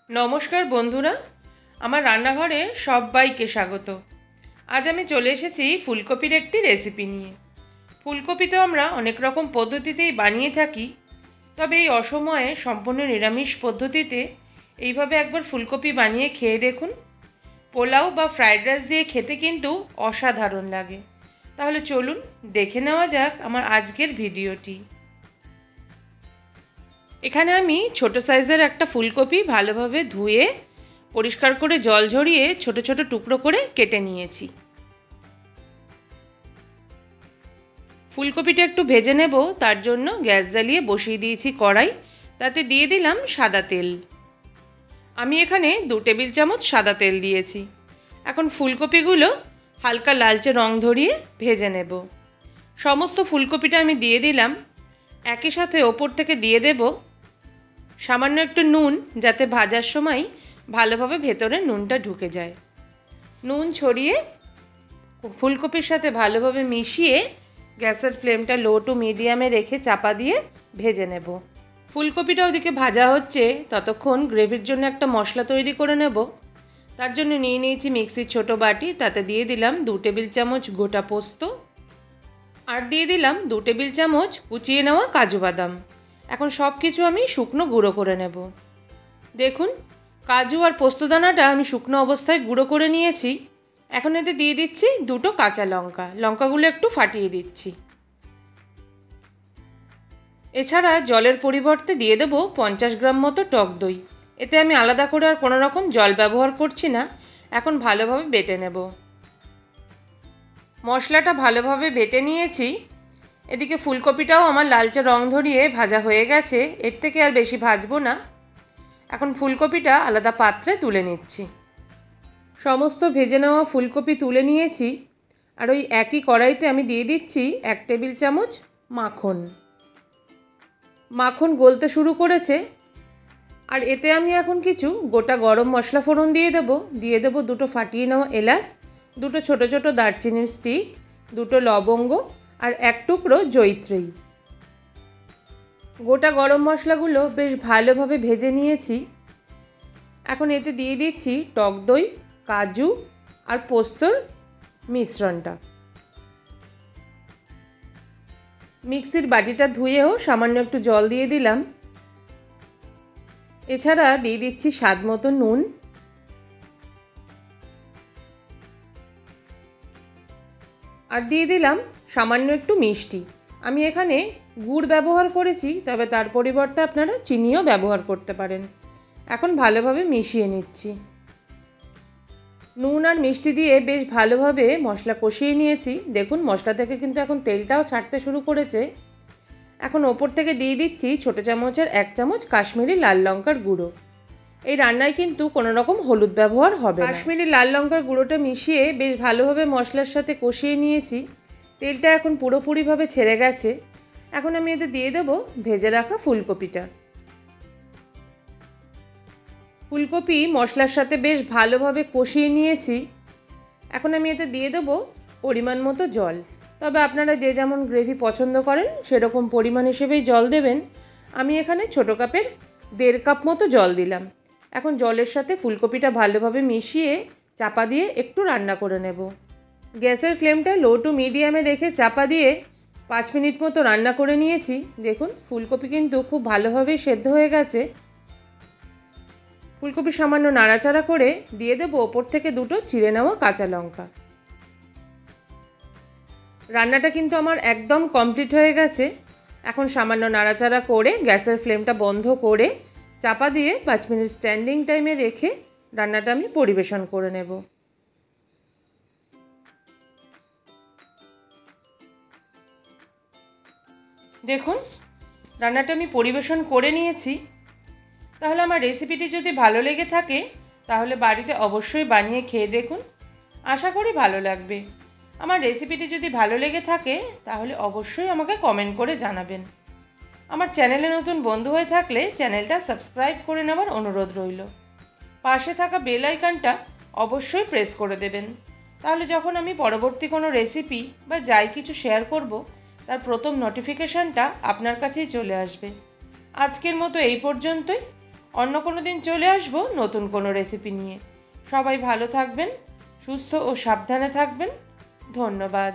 নমস্কার বন্ধুরা, আমার রান্নাঘরে সবাইকে স্বাগত। আজ আমি চলে এসেছি ফুলকপির একটি রেসিপি নিয়ে। ফুলকপি তো আমরা অনেক রকম পদ্ধতিতেই বানিয়ে থাকি, তবে এই অসময়ে সম্পূর্ণ নিরামিষ পদ্ধতিতে এইভাবে একবার ফুলকপি বানিয়ে খেয়ে দেখুন। পোলাও বা ফ্রাইড রাইস দিয়ে খেতে কিন্তু অসাধারণ লাগে। তাহলে চলুন দেখে নেওয়া যাক আমার আজকের ভিডিওটি। এখানে আমি ছোট সাইজের একটা ফুলকপি ভালোভাবে ধুয়ে পরিষ্কার করে জল ঝরিয়ে ছোট ছোট টুকরো করে কেটে নিয়েছি। ফুলকপিটা একটু ভেজে নেব, তার জন্য গ্যাস জ্বালিয়ে বসিয়ে দিয়েছি কড়াই। তাতে দিয়ে দিলাম সাদা তেল। আমি এখানে 2 টেবিল চামচ সাদা তেল দিয়েছি। এখন ফুলকপিগুলো হালকা লালচে রং ধরিয়ে ভেজে নেব। সমস্ত ফুলকপিটা আমি দিয়ে দিলাম। একই সাথে ওপর থেকে দিয়ে দেব সামান্য একটু নুন, যাতে ভাজার সময় ভালোভাবে ভেতরে নুনটা ঢুকে যায়। নুন ছড়িয়ে ফুলকপির সাথে ভালোভাবে মিশিয়ে গ্যাসের ফ্লেমটা লো টু মিডিয়ামে রেখে চাপা দিয়ে ভেজে নেব। ফুলকপিটা ওদিকে ভাজা হচ্ছে, ততক্ষণ গ্রেভির জন্য একটা মশলা তৈরি করে নেব। তার জন্য নিয়ে নিয়েছি মিক্সির ছোট বাটি, তাতে দিয়ে দিলাম 2 টেবিল চামচ গোটা পোস্ত, আর দিয়ে দিলাম 2 টেবিল চামচ কুচিয়ে নেওয়া কাজু বাদাম। এখন সব কিছু আমি শুকনো গুঁড়ো করে নেব। দেখুন, কাজু আর পোস্তদানাটা আমি শুকনো অবস্থায় গুঁড়ো করে নিয়েছি। এখন এতে দিয়ে দিচ্ছি 2টো কাঁচা লঙ্কা। লঙ্কাগুলো একটু ফাটিয়ে দিচ্ছি। এছাড়া জলের পরিবর্তে দিয়ে দেব 50 গ্রাম মতো টক দই। এতে আমি আলাদা করে আর কোনো রকম জল ব্যবহার করছি না। এখন ভালোভাবে বেটে নেব। মশলাটা ভালোভাবে বেটে নিয়েছি। এদিকে ফুলকপিটাও আমার লালচে রং ধরিয়ে ভাজা হয়ে গেছে। এর থেকে আর বেশি ভাজবো না। এখন ফুলকপিটা আলাদা পাত্রে তুলে নিচ্ছি। সমস্ত ভেজে নেওয়া ফুলকপি তুলে নিয়েছি। আর ওই একই কড়াইতে আমি দিয়ে দিচ্ছি 1 টেবিল চামচ মাখন। মাখন গলতে শুরু করেছে। আর এতে আমি এখন কিছু গোটা গরম মশলা ফোড়ন দিয়ে দেব 2টো ফাটিয়ে নেওয়া এলাচ, 2টো ছোটো ছোটো দারচিনির স্টিক, 2টো লবঙ্গ আর 1 টুকরো জয়িত্রী। গোটা গরম মশলাগুলো বেশ ভালোভাবে ভেজে নিয়েছি। এখন এতে দিয়ে দিচ্ছি টক দই, কাজু আর পোস্তর মিশ্রণটা। মিক্সির বাটিটা ধুয়েও সামান্য একটু জল দিয়ে দিলাম। এছাড়া দিয়ে দিচ্ছি স্বাদ মতো নুন, আর দিয়ে দিলাম সামান্য একটু মিষ্টি। আমি এখানে গুড় ব্যবহার করেছি, তবে তার পরিবর্তে আপনারা চিনিও ব্যবহার করতে পারেন। এখন ভালোভাবে মিশিয়ে নিচ্ছি। নুন আর মিষ্টি দিয়ে বেশ ভালোভাবে মশলা কষিয়ে নিয়েছি। দেখুন, মশলা থেকে কিন্তু এখন তেলটাও ছাড়তে শুরু করেছে। এখন ওপর থেকে দিয়ে দিচ্ছি ছোটো চামচের 1 চামচ কাশ্মীরি লাল লঙ্কার গুঁড়ো। এই রান্নায় কিন্তু কোনো রকম হলুদ ব্যবহার হবে না। কাশ্মীরি লাল লঙ্কার গুঁড়োটা মিশিয়ে বেশ ভালোভাবে মশলার সাথে কষিয়ে নিয়েছি। তেলটা এখন পুরোপুরিভাবে ছেড়ে গেছে। এখন আমি এতে দিয়ে দেবো ভেজে রাখা ফুলকপিটা। ফুলকপি মশলার সাথে বেশ ভালোভাবে কষিয়ে নিয়েছি। এখন আমি এতে দিয়ে দেবো পরিমাণ মতো জল। তবে আপনারা যে যেমন গ্রেভি পছন্দ করেন সেরকম পরিমাণ হিসেবেই জল দেবেন। আমি এখানে ছোটো কাপের 1.5 কাপ মতো জল দিলাম। এখন জলের সাথে ফুলকপিটা ভালোভাবে মিশিয়ে চাপা দিয়ে একটু রান্না করে নেব। গ্যাসের ফ্লেমটা লো টু মিডিয়ামে রেখে চাপা দিয়ে 5 মিনিট মতো রান্না করে নিয়েছি। দেখুন, ফুলকপি কিন্তু খুব ভালোভাবে সেদ্ধ হয়ে গেছে। ফুলকপি সামান্য নাড়াচাড়া করে দিয়ে দেবো ওপর থেকে 2টো চিড়ে নেওয়া কাঁচা লঙ্কা। রান্নাটা কিন্তু আমার একদম কমপ্লিট হয়ে গেছে। এখন সামান্য নাড়াচাড়া করে গ্যাসের ফ্লেমটা বন্ধ করে চাপা দিয়ে 5 মিনিট স্ট্যান্ডিং টাইমে রেখে রান্নাটা আমি পরিবেশন করে নেব। দেখুন, রান্নাটা আমি পরিবেশন করে নিয়েছি। তাহলে আমার রেসিপিটি যদি ভালো লেগে থাকে তাহলে বাড়িতে অবশ্যই বানিয়ে খেয়ে দেখুন। আশা করি ভালো লাগবে। আমার রেসিপিটি যদি ভালো লেগে থাকে তাহলে অবশ্যই আমাকে কমেন্ট করে জানাবেন। আমার চ্যানেলে নতুন বন্ধু হয়ে থাকলে চ্যানেলটা সাবস্ক্রাইব করে নেওয়ার অনুরোধ রইল। পাশে থাকা বেল আইকনটা অবশ্যই প্রেস করে দেবেন। তাহলে যখন আমি পরবর্তী কোনো রেসিপি বা যাই কিছু শেয়ার করব, তার প্রথম নোটিফিকেশানটা আপনার কাছেই চলে আসবে। আজকের মতো এই পর্যন্তই। অন্য কোনো দিন চলে আসব নতুন কোনো রেসিপি নিয়ে। সবাই ভালো থাকবেন, সুস্থ ও সাবধানে থাকবেন। ধন্যবাদ।